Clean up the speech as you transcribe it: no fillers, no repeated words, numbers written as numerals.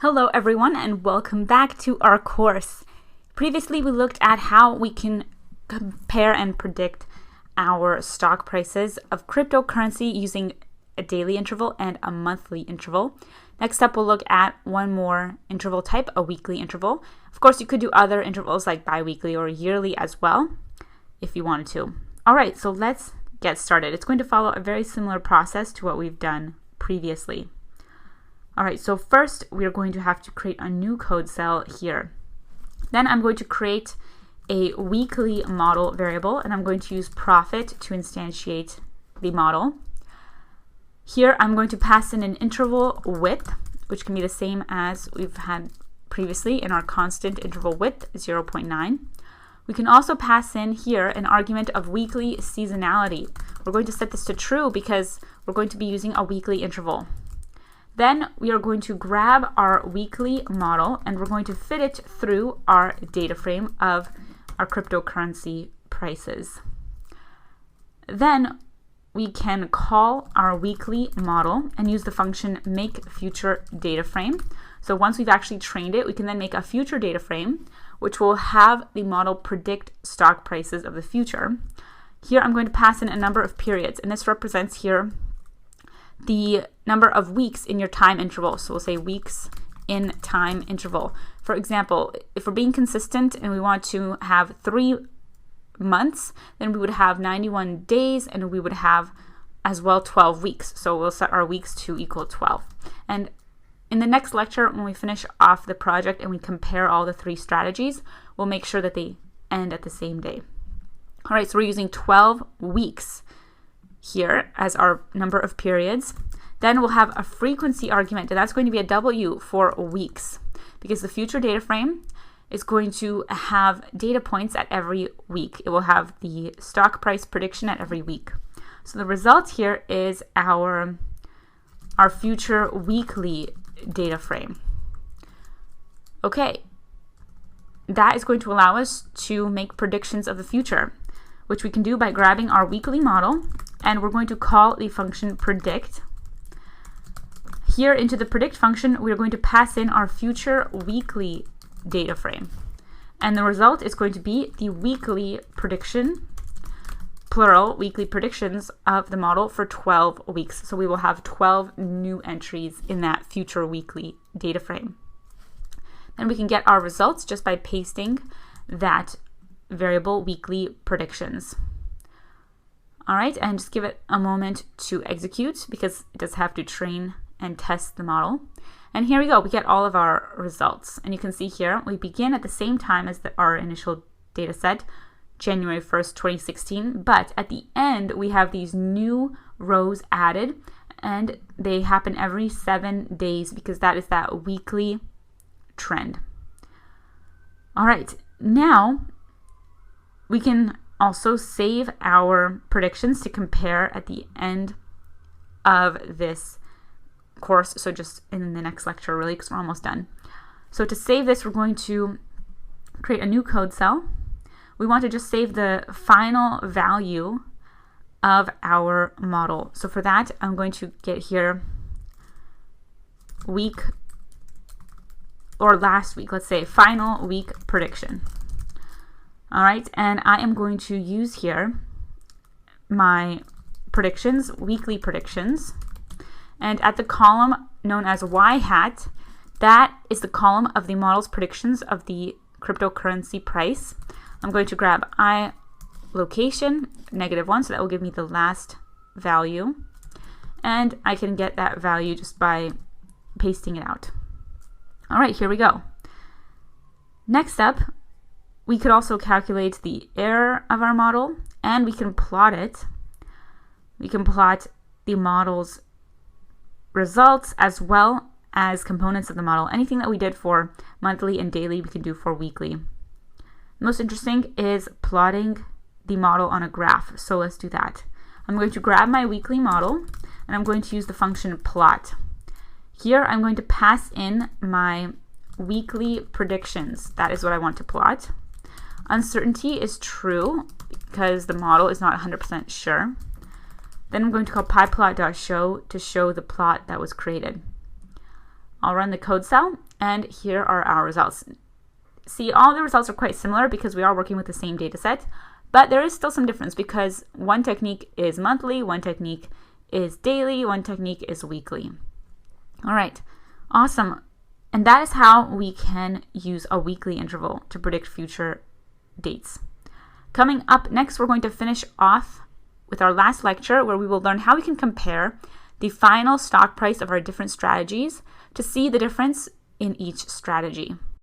Hello everyone and welcome back to our course. Previously we looked at how we can compare and predict our stock prices of cryptocurrency using a daily interval and a monthly interval. Next up we'll look at one more interval type, a weekly interval. Of course you could do other intervals like bi-weekly or yearly as well if you wanted to. Alright, so let's get started. It's going to follow a very similar process to what we've done previously. Alright, so first we are going to have to create a new code cell here. Then I'm going to create a weekly model variable and I'm going to use profit to instantiate the model. Here I'm going to pass in an interval width, which can be the same as we've had previously in our constant interval width, 0.9. We can also pass in here an argument of weekly seasonality. We're going to set this to true because we're going to be using a weekly interval. Then we are going to grab our weekly model and we're going to fit it through our data frame of our cryptocurrency prices. Then we can call our weekly model and use the function makeFutureDataFrame. So once we've actually trained it, we can then make a future data frame, which will have the model predict stock prices of the future. Here I'm going to pass in a number of periods, and this represents here the number of weeks in your time interval. So we'll say weeks in time interval. For example, if we're being consistent and we want to have 3 months, then we would have 91 days and we would have as well 12 weeks. So we'll set our weeks to equal 12. And in the next lecture, when we finish off the project and we compare all the 3 strategies, we'll make sure that they end at the same day. All right, so we're using 12 weeks here as our number of periods. Then we'll have a frequency argument, and that's going to be a W for weeks, because the future data frame is going to have data points at every week. It will have the stock price prediction at every week. So the result here is our future weekly data frame. Okay, that is going to allow us to make predictions of the future, which we can do by grabbing our weekly model, and we're going to call the function predict. Here into the predict function, we're going to pass in our future weekly data frame. And the result is going to be the weekly prediction, plural, weekly predictions of the model for 12 weeks. So we will have 12 new entries in that future weekly data frame. Then we can get our results just by pasting that variable weekly predictions. All right, and just give it a moment to execute because it does have to train and test the model. And here we go, we get all of our results. And you can see here, we begin at the same time as our initial data set, January 1st, 2016, but at the end, we have these new rows added and they happen every 7 days because that is that weekly trend. All right, now we can also save our predictions to compare at the end of this course. So just in the next lecture, really, because we're almost done. So to save this, we're going to create a new code cell. We want to just save the final value of our model. So for that, I'm going to get here week or last week, let's say final week prediction. All right, and I am going to use here my predictions, weekly predictions, and at the column known as y hat, that is the column of the model's predictions of the cryptocurrency price. I'm going to grab I location -1, so that will give me the last value, and I can get that value just by pasting it out. All right, here we go. Next up, we could also calculate the error of our model, and we can plot it. We can plot the model's results as well as components of the model. Anything that we did for monthly and daily, we can do for weekly. Most interesting is plotting the model on a graph, so let's do that. I'm going to grab my weekly model, and I'm going to use the function plot. Here, I'm going to pass in my weekly predictions. That is what I want to plot. Uncertainty is true because the model is not 100% sure. Then I'm going to call pyplot.show to show the plot that was created. I'll run the code cell And here are our results. See, all the results are quite similar because we are working with the same data set, but there is still some difference because one technique is monthly, one technique is daily, one technique is weekly. All right, awesome. And that is how we can use a weekly interval to predict future dates. Coming up next, we're going to finish off with our last lecture where we will learn how we can compare the final stock price of our different strategies to see the difference in each strategy.